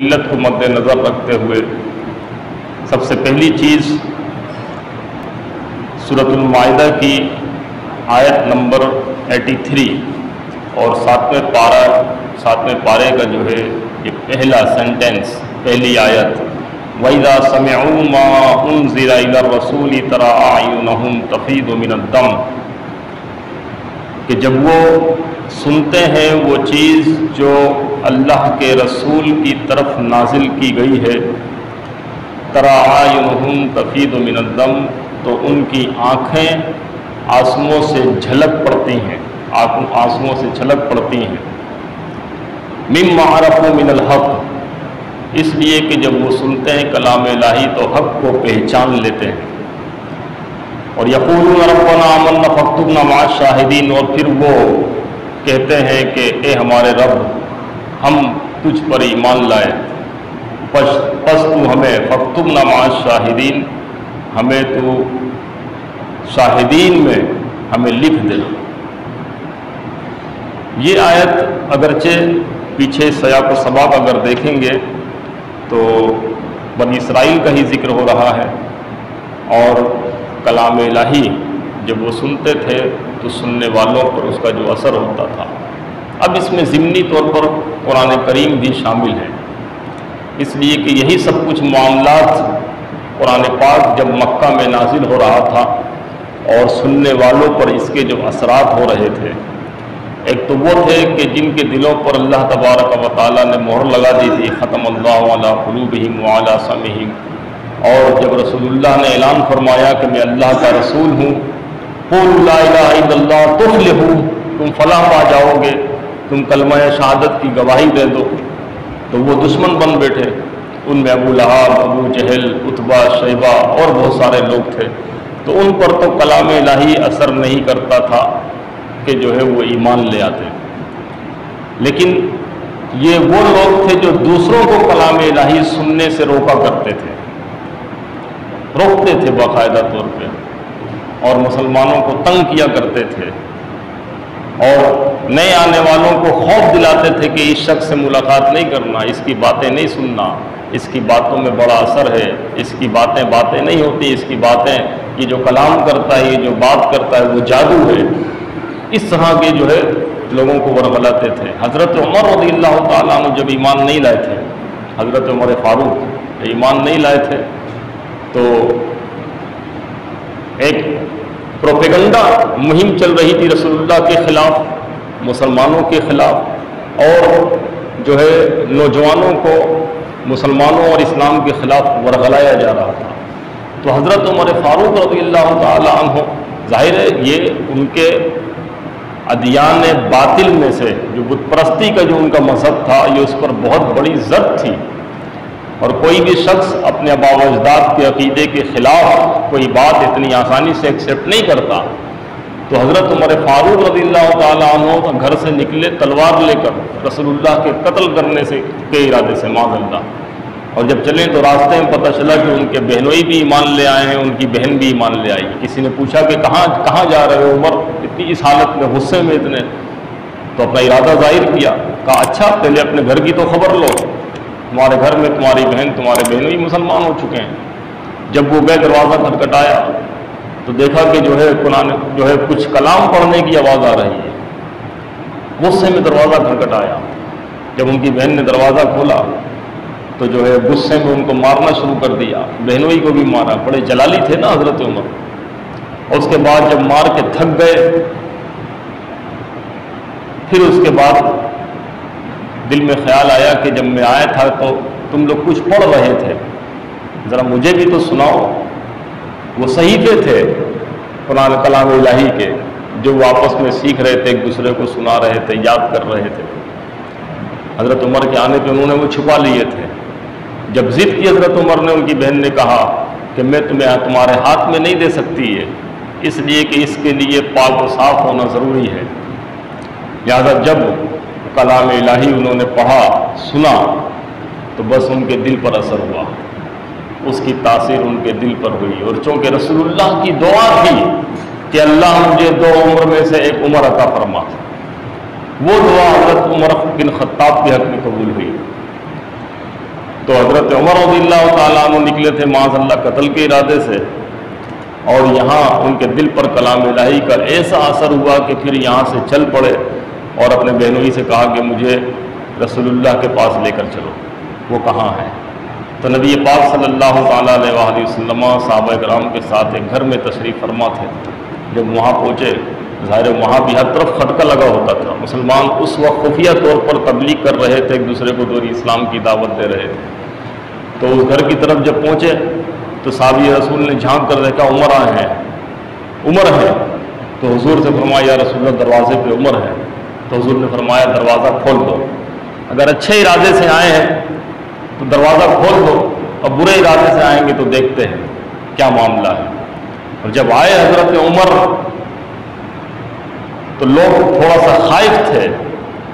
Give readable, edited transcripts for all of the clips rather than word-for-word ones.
علت کو مد نظر رکھتے ہوئے سب سے پہلی چیز سورۃ المائدہ کی آیت نمبر 83 اور ساتویں پارے کا جو ہے یہ پہلا سینٹنس، پہلی آیت، وَإِذَا سَمِعُوا مَا أُنزِلَ إِلَى الرَّسُولِ تَرَىٰ أَعْيُنَهُمْ تَفِيضُ مِنَ الدَّمْعِ، کہ جب وہ سنتے ہیں وہ چیز جو اللہ کے رسول کی طرف نازل کی گئی ہے، تَرَىٰ أَعْيُنَهُمْ تَفِيضُ مِنَ الدَّمْعِ، تو ان کی آنکھیں آنسوؤں سے جھلک پڑتی ہیں، آنسوؤں سے چھلک پڑتی ہیں، مِمَّا عَرَفُوا مِنَ الْحَقِّ، اس لیے کہ جب وہ سنتے ہیں کلام الہی تو حق کو پہچان لیتے ہیں، اور یقولون ربنا آمنا فاکتبنا مع الشاہدین، اور پھر وہ کہتے ہیں کہ اے ہمارے رب ہم تجھ پر ایمان لائے، پس تو ہمیں فاکتبنا مع الشاہدین، ہمیں تو شاہدین میں ہمیں لکھ دے۔ یہ آیت اگرچہ پیچھے سیاق و سباق اگر دیکھیں گے تو بنی اسرائیل کا ہی ذکر ہو رہا ہے، اور کلام الہی جب وہ سنتے تھے تو سننے والوں پر اس کا جو اثر ہوتا تھا۔ اب اس میں ضمنی طور پر قرآن کریم بھی شامل ہے، اس لیے کہ یہی سب کچھ معاملات قرآن پاک جب مکہ میں نازل ہو رہا تھا اور سننے والوں پر اس کے جو اثرات ہو رہے تھے، ایک تو وہ تھے کہ جن کے دلوں پر اللہ تبارک و تعالیٰ نے مہر لگا دی تھی، ختم اللہ علی قلوبہم وعلی سمعہم، اور جب رسول اللہ نے اعلان فرمایا کہ میں اللہ کا رسول ہوں، قولوا لا الہ الا اللہ تفلحوا، تم فلاح پا جاؤ گے، تم کلمہ شہادت کی گواہی دے دو، تو وہ دشمن بن بیٹھے، ان میں ابو لہب، ابو جہل، عتبہ، شیبہ اور بہت سارے لوگ تھے، تو ان پر تو کلام الہی اثر نہیں کرتا تھا کہ جو ہے وہ ایمان لے آتے، لیکن یہ وہ لوگ تھے جو دوسروں کو کلام الہی سننے سے روکا کرتے تھے، روکتے تھے باقاعدہ طور پہ، اور مسلمانوں کو تنگ کیا کرتے تھے، اور نئے آنے والوں کو خوف دلاتے تھے کہ اس شخص سے ملاقات نہیں کرنا، اس کی باتیں نہیں سننا، اس کی باتوں میں بڑا اثر ہے، اس کی باتیں نہیں ہوتی، اس کی باتیں، یہ جو کلام کرتا ہے، یہ جو بات کرتا ہے وہ جادو ہے، اس طرح کے جو ہے لوگوں کو ورغلاتے تھے۔ حضرت عمر رضی اللہ تعالیٰ عنہ جب ایمان نہیں لائے تھے، حضرت عمر فاروق ایمان نہیں لائے تھے، تو ایک پروپیگنڈا مہم چل رہی تھی رسول اللہ کے خلاف، مسلمانوں کے خلاف، اور جو ہے نوجوانوں کو مسلمانوں اور اسلام کے خلاف ورغلایا جا رہا تھا، تو حضرت عمر فاروق رضی اللہ تعالیٰ عنہ، ظاہر ہے یہ ان کے ادیان باطل میں سے، جو بت پرستی کا جو ان کا مذہب تھا، یہ اس پر بہت بڑی ضد تھی، اور کوئی بھی شخص اپنے آباء و اجداد کے عقیدے کے خلاف کوئی بات اتنی آسانی سے ایکسیپٹ نہیں کرتا، تو حضرت عمر فاروق رضی اللہ تعالیٰ عنہ گھر سے نکلے تلوار لے کر رسول اللہ کے قتل کرنے کے ارادے سے، معاذ اللہ، اور جب چلے تو راستے میں پتہ چلا کہ ان کے بہنوئی بھی ایمان لے آئے ہیں، ان کی بہن بھی ایمان لے آئی۔ کسی نے پوچھا کہ کہاں جا رہے ہو عمر، اتنی اس حالت میں، غصے میں اتنے، تو اپنا ارادہ ظاہر کیا، کہا اچھا پہلے اپنے گھر کی تو خبر لو، تمہارے گھر میں تمہاری بہن، تمہارے بہنوئی مسلمان ہو چکے ہیں۔ جب وہ گئے دروازہ کھٹکھٹایا تو دیکھا کہ جو ہے قرآن جو ہے کچھ کلام پڑھنے کی آواز آ رہی ہے، غصے میں دروازہ کھٹکھٹایا، جب ان کی بہن نے دروازہ کھولا تو جو ہے غصے میں ان کو مارنا شروع کر دیا، بہنوئی کو بھی مارا، بڑے جلالی تھے نا حضرت عمر، اور اس کے بعد جب مار کے تھک گئے، پھر اس کے بعد دل میں خیال آیا کہ جب میں آیا تھا تو تم لوگ کچھ پڑھ رہے تھے، ذرا مجھے بھی تو سناؤ۔ وہ صحیفے تھے قرآن کلام الہی کے، جو وہ آپس میں سیکھ رہے تھے، ایک دوسرے کو سنا رہے تھے، یاد کر رہے تھے۔ حضرت عمر کے آنے پہ انہوں نے وہ چھپا لیے تھے۔ جب ضد کی حضرت عمر نے، ان کی بہن نے کہا کہ میں تمہارے ہاتھ میں نہیں دے سکتی ہے، اس لیے کہ اس کے لیے پاک و صاف ہونا ضروری ہے، لہذا جب کلام الہی انہوں نے پڑھا، سنا، تو بس ان کے دل پر اثر ہوا، اس کی تاثیر ان کے دل پر ہوئی، اور چونکہ رسول اللہ کی دعا تھی کہ اللہ مجھے 2 عمر میں سے 1 عمر عطا فرما، وہ دعا حضرت عمر بن خطاب کے حق میں قبول ہوئی۔ تو حضرت عمر رضی اللہ تعالیٰ عنہ نکلے تھے معاذ اللہ قتل کے ارادے سے، اور یہاں ان کے دل پر کلام الہی کا ایسا اثر ہوا کہ پھر یہاں سے چل پڑے اور اپنے بہنوئی سے کہا کہ مجھے رسول اللہ کے پاس لے کر چلو، وہ کہاں ہے؟ تو نبی پاک صلی اللہ تعالیٰ علیہ وآلہ وسلم صحابہ کرام کے ساتھ ایک گھر میں تشریف فرما تھے۔ جب وہاں پہنچے، ظاہر وہاں بھی ہر طرف خٹکا لگا ہوتا تھا، مسلمان اس وقت خفیہ طور پر تبلیغ کر رہے تھے، ایک دوسرے کو دور اسلام کی دعوت دے رہے تھے۔ تو اس گھر کی طرف جب پہنچے تو صحابی رسول نے جھانک کر دیکھا عمر آئے ہیں، عمر ہے۔ تو حضور سے فرمایا یا رسول اللہ دروازے پہ عمر ہے۔ تو حضور نے فرمایا دروازہ کھول دو، اگر اچھے ارادے سے آئے ہیں تو دروازہ کھول دو، اور برے ارادے سے آئیں گے تو دیکھتے ہیں کیا معاملہ ہے۔ اور جب آئے حضرت عمر تو لوگ تھوڑا سا خائف تھے،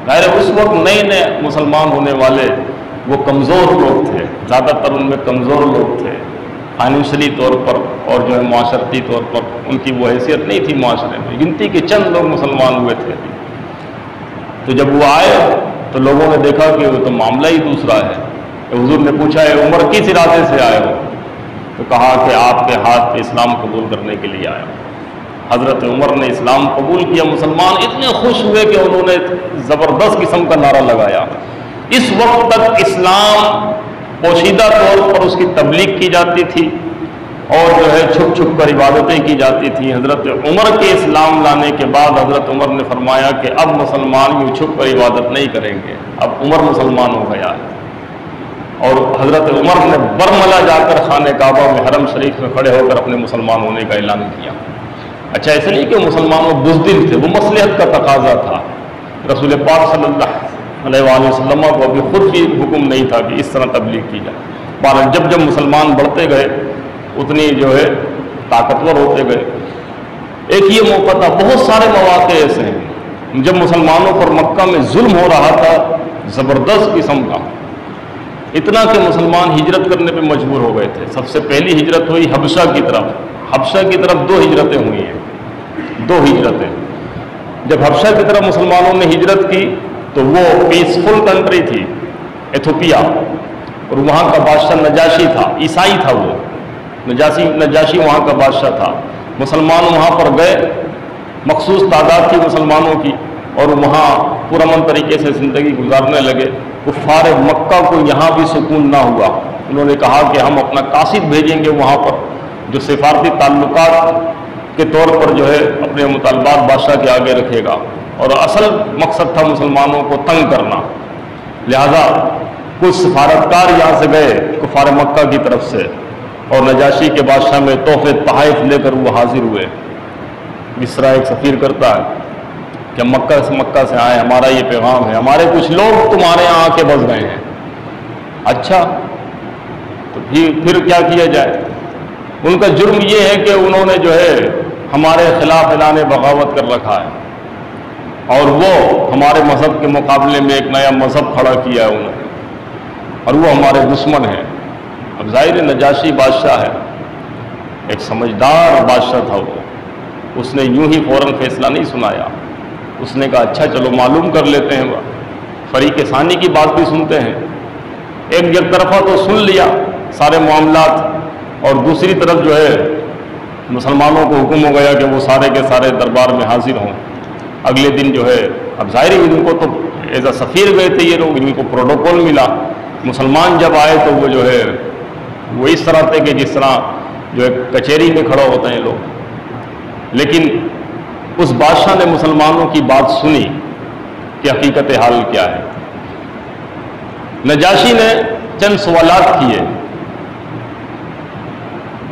ظاہر اس وقت نئے نئے مسلمان ہونے والے وہ کمزور لوگ تھے، زیادہ تر ان میں کمزور لوگ تھے فائنینشلی طور پر، اور جو ہے معاشرتی طور پر ان کی وہ حیثیت نہیں تھی معاشرے میں، گنتی کے چند لوگ مسلمان ہوئے تھے۔ تو جب وہ آئے تو لوگوں نے دیکھا کہ وہ تو معاملہ ہی دوسرا ہے۔ تو حضور نے پوچھا ہے عمر کس ارادے سے آئے ہو؟ تو کہا کہ آپ کے ہاتھ پہ اسلام قبول کرنے کے لیے آیا۔ حضرت عمر نے اسلام قبول کیا، مسلمان اتنے خوش ہوئے کہ انہوں نے زبردست قسم کا نعرہ لگایا۔ اس وقت تک اسلام پوشیدہ طور پر اس کی تبلیغ کی جاتی تھی اور جو ہے چھپ چھپ کر عبادتیں کی جاتی تھیں۔ حضرت عمر کے اسلام لانے کے بعد حضرت عمر نے فرمایا کہ اب مسلمان یوں چھپ کر عبادت نہیں کریں گے، اب عمر مسلمان ہو گیا ہے۔ اور حضرت عمر نے برملا جا کر خانہ کعبہ میں حرم شریف میں کھڑے ہو کر اپنے مسلمان ہونے کا اعلان کیا۔ اچھا اس لیے کہ مسلمانوں بزدل تھے، وہ مصلحت کا تقاضا تھا۔ رسول پاک صلی اللہ علیہ وآلہ وسلم کو ابھی خود بھی حکم نہیں تھا کہ اس طرح تبلیغ کی جائے۔ بہرحال جب جب مسلمان بڑھتے گئے اتنی جو ہے طاقتور ہوتے گئے۔ ایک یہ موقع تھا، بہت سارے مواقع ایسے ہیں جب مسلمانوں پر مکہ میں ظلم ہو رہا تھا زبردست قسم کا، اتنا کہ مسلمان ہجرت کرنے پہ مجبور ہو گئے تھے۔ سب سے پہلی ہجرت ہوئی حبشہ کی طرف۔ حبشہ کی طرف 2 ہجرتیں ہوئی ہیں، 2 ہجرتیں۔ جب حبشہ کی طرف مسلمانوں نے ہجرت کی تو وہ پیسفل کنٹری تھی ایتھوپیا، اور وہاں کا بادشاہ نجاشی تھا، عیسائی تھا وہ، نجاشی وہاں کا بادشاہ تھا۔ مسلمان وہاں پر گئے، مخصوص تعداد کی مسلمانوں کی، اور وہاں پرامن طریقے سے زندگی گزارنے لگے۔ کفار مکہ کو یہاں بھی سکون نہ ہوا، انہوں نے کہا کہ ہم اپنا قاصد بھیجیں گے وہاں پر جو سفارتی تعلقات کے طور پر جو ہے اپنے مطالبات بادشاہ کے آگے رکھے گا، اور اصل مقصد تھا مسلمانوں کو تنگ کرنا۔ لہذا کچھ سفارتکار یہاں سے گئے کفار مکہ کی طرف سے، اور نجاشی کے بادشاہ میں تحفے تحائف لے کر وہ حاضر ہوئے۔ جس طرح ایک سفیر کرتا ہے کہ مکہ سے آئے، ہمارا یہ پیغام ہے، ہمارے کچھ لوگ تمہارے یہاں آ کے بس گئے ہیں۔ اچھا تو پھر کیا کیا جائے؟ ان کا جرم یہ ہے کہ انہوں نے جو ہے ہمارے خلاف اعلان بغاوت کر رکھا ہے، اور وہ ہمارے مذہب کے مقابلے میں ایک نیا مذہب کھڑا کیا ہے انہوں نے، اور وہ ہمارے دشمن ہیں۔ اب ظاہر نجاشی بادشاہ ہے، ایک سمجھدار بادشاہ تھا وہ، اس نے یوں ہی فوراً فیصلہ نہیں سنایا، اس نے کہا اچھا چلو معلوم کر لیتے ہیں، فریق ثانی کی بات بھی سنتے ہیں۔ ایک یک طرفہ تو سن لیا سارے معاملات، اور دوسری طرف جو ہے مسلمانوں کو حکم ہو گیا کہ وہ سارے کے سارے دربار میں حاضر ہوں۔ اگلے دن جو ہے اب ظاہر ان کو تو ایز اے سفیر گئے تھے یہ لوگ، ان کو پروٹوکول ملا۔ مسلمان جب آئے تو وہ جو ہے وہ اس طرح تھے کہ جس طرح جو ہے کچہری میں کھڑا ہوتے ہیں لوگ، لیکن اس بادشاہ نے مسلمانوں کی بات سنی کہ حقیقت حال کیا ہے۔ نجاشی نے چند سوالات کیے،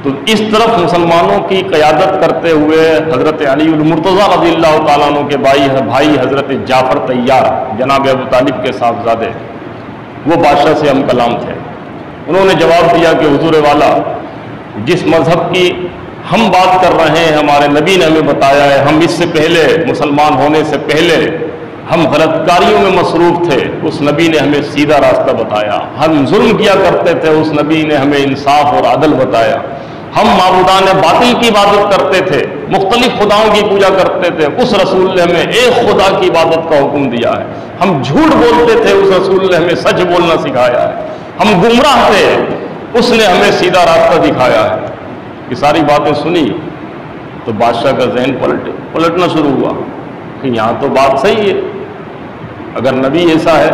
تو اس طرف مسلمانوں کی قیادت کرتے ہوئے حضرت علی المرتضیٰ رضی اللہ تعالیٰ عنہ کے بھائی حضرت جعفر طیار جناب ابو طالب کے صاحبزادے، وہ بادشاہ سے ہم کلام تھے۔ انہوں نے جواب دیا کہ حضور والا، جس مذہب کی ہم بات کر رہے ہیں ہمارے نبی نے ہمیں بتایا ہے، ہم اس سے پہلے مسلمان ہونے سے پہلے ہم غلط کاریوں میں مصروف تھے، اس نبی نے ہمیں سیدھا راستہ بتایا۔ ہم ظلم کیا کرتے تھے، اس نبی نے ہمیں انصاف اور عدل بتایا۔ ہم معبودان باطل کی عبادت کرتے تھے، مختلف خداؤں کی پوجا کرتے تھے، اس رسول نے ہمیں ایک خدا کی عبادت کا حکم دیا ہے۔ ہم جھوٹ بولتے تھے، اس رسول نے ہمیں سچ بولنا سکھایا ہے۔ ہم گمراہ تھے، اس نے ہمیں سیدھا راستہ دکھایا ہے۔ یہ ساری باتیں سنی تو بادشاہ کا ذہن پلٹنا شروع ہوا کہ یہاں تو بات صحیح ہے، اگر نبی ایسا ہے،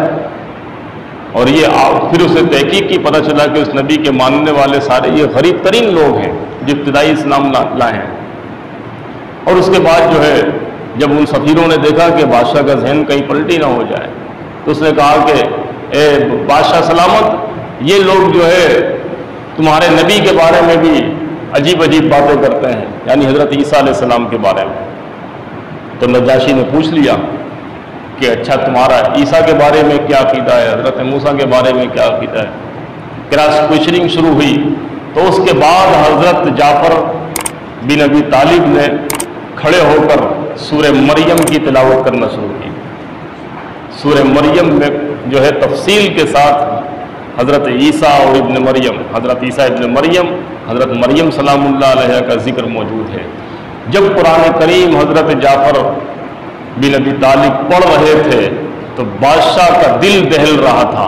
اور یہ پھر اسے تحقیق کی، پتہ چلا کہ اس نبی کے ماننے والے سارے یہ غریب ترین لوگ ہیں جو ابتدائی اسلام لائے ہیں۔ اور اس کے بعد جو ہے جب ان سفیروں نے دیکھا کہ بادشاہ کا ذہن کہیں پلٹی نہ ہو جائے تو اس نے کہا کہ اے بادشاہ سلامت، یہ لوگ جو ہے تمہارے نبی کے بارے میں بھی عجیب عجیب باتیں کرتے ہیں، یعنی حضرت عیسیٰ علیہ السلام کے بارے میں۔ تو نجاشی نے پوچھ لیا کہ اچھا تمہارا عیسیٰ کے بارے میں کیا عقیدہ ہے، حضرت موسیٰ کے بارے میں کیا عقیدہ ہے؟ کراس کوئسچننگ شروع ہوئی۔ تو اس کے بعد حضرت جعفر بن ابی طالب نے کھڑے ہو کر سورہ مریم کی تلاوت کرنا شروع کی۔ سورہ مریم میں جو ہے تفصیل کے ساتھ حضرت عیسیٰ اور ابن مریم، حضرت عیسیٰ ابن مریم، حضرت مریم سلام اللہ علیہ کا ذکر موجود ہے۔ جب قرآن کریم حضرت جعفر بن ابی طالب پڑھ رہے تھے تو بادشاہ کا دل دہل رہا تھا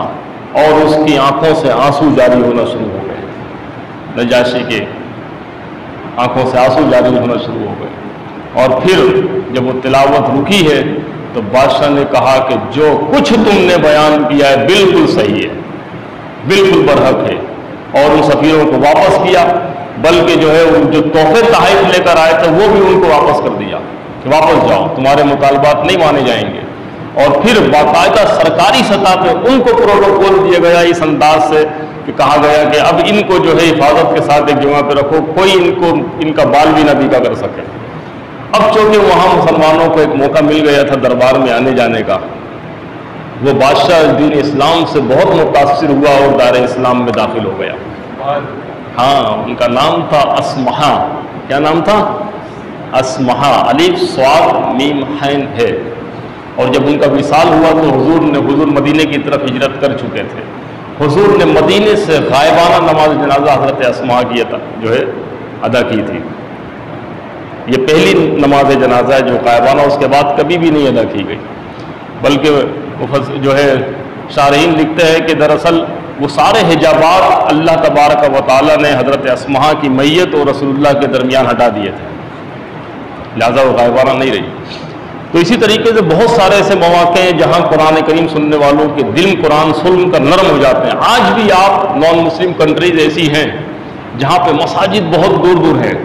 اور اس کی آنکھوں سے آنسو جاری ہونا شروع ہو گئے۔ نجاشی کے آنکھوں سے آنسو جاری ہونا شروع ہو گئے، اور پھر جب وہ تلاوت رکی ہے تو بادشاہ نے کہا کہ جو کچھ تم نے بیان کیا ہے بالکل صحیح ہے، بالکل برحق ہے، اور ان سفیروں کو واپس کیا، بلکہ جو ہے جو تحفے تحائف لے کر آئے تھے وہ بھی ان کو واپس کر دیا کہ واپس جاؤ، تمہارے مطالبات نہیں مانے جائیں گے۔ اور پھر باقاعدہ سرکاری سطح پہ ان کو پروٹوکول دیا گیا اس انداز سے کہ کہا گیا کہ اب ان کو جو ہے حفاظت کے ساتھ ایک جگہ پہ رکھو، کوئی ان کا بال بھی نہ بیکا کر سکے۔ اب چونکہ وہاں مسلمانوں کو ایک موقع مل گیا تھا دربار میں آنے جانے کا، وہ بادشاہ دین اسلام سے بہت متاثر ہوا اور دار اسلام میں داخل ہو گیا۔ ہاں، ان کا نام تھا اسمہا۔ کیا نام تھا؟ اسمہا، الف صاد میم حین ہے۔ اور جب ان کا وصال ہوا تو حضور مدینے کی طرف ہجرت کر چکے تھے۔ حضور نے مدینے سے غائبانہ نماز جنازہ حضرت اسمہا کی جو ہے ادا کی تھی۔ یہ پہلی نماز جنازہ ہے جو غائبانہ اس کے بعد کبھی بھی نہیں ادا کی گئی، بلکہ جو ہے شارحین لکھتے ہیں کہ دراصل وہ سارے حجابات اللہ تبارک و تعالیٰ نے حضرت اسمہا کی میت اور رسول اللہ کے درمیان ہٹا دیے تھے، لہذا وہ غائبانہ نہیں رہی۔ تو اسی طریقے سے بہت سارے ایسے مواقع ہیں جہاں قرآن کریم سننے والوں کے دل قرآن سن کر نرم ہو جاتے ہیں۔ آج بھی آپ نان مسلم کنٹریز ایسی ہیں جہاں پہ مساجد بہت دور دور ہیں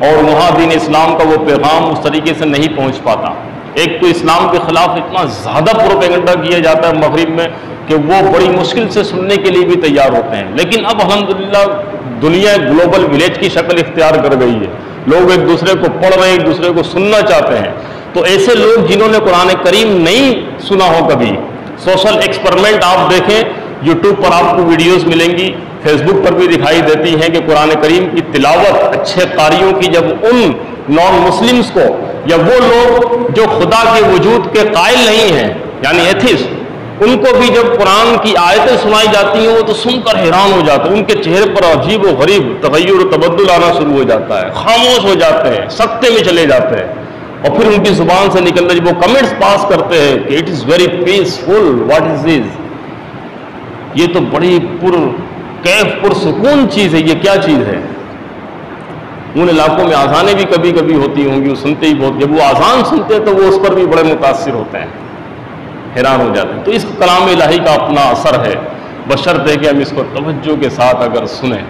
اور وہاں دین اسلام کا وہ پیغام اس طریقے سے نہیں پہنچ پاتا۔ ایک تو اسلام کے خلاف اتنا زیادہ پروپیگنڈا کیا جاتا ہے مغرب میں کہ وہ بڑی مشکل سے سننے کے لیے بھی تیار ہوتے ہیں، لیکن اب الحمدللہ دنیا گلوبل ولیج کی شکل اختیار کر گئی ہے، لوگ ایک دوسرے کو پڑھ رہے ہیں، ایک دوسرے کو سننا چاہتے ہیں۔ تو ایسے لوگ جنہوں نے قرآن کریم نہیں سنا ہو کبھی، سوشل ایکسپیریمنٹ آپ دیکھیں، یوٹیوب پر آپ کو ویڈیوز ملیں گی، فیس بک پر بھی دکھائی دیتی ہیں کہ قرآن کریم کی تلاوت اچھے قاریوں کی جب ان نان مسلمز کو یا وہ لوگ جو خدا کے وجود کے قائل نہیں ہیں یعنی ایتھسٹ، ان کو بھی جب قرآن کی آیتیں سنائی جاتی ہیں وہ تو سن کر حیران ہو جاتے ہیں، ان کے چہرے پر عجیب و غریب تغیر و تبدل آنا شروع ہو جاتا ہے، خاموش ہو جاتے ہیں، سکتے میں چلے جاتے ہیں، اور پھر ان کی زبان سے نکلنے جب وہ کمنٹس پاس کرتے ہیں کہ it is very peaceful, what is this, یہ تو بڑی پرسکون چیز ہے، یہ کیا چیز ہے؟ ان علاقوں میں آذانیں بھی کبھی کبھی ہوتی ہوں گی، وہ سنتے ہی بہت، جب وہ آذان سنتے ہیں تو وہ اس پر بھی بڑے متاثر ہوتے ہیں، حیران ہو جاتے ہیں۔ تو اس کلام الہی کا اپنا اثر ہے، بشرط ہے کہ ہم اس کو توجہ کے ساتھ اگر سنیں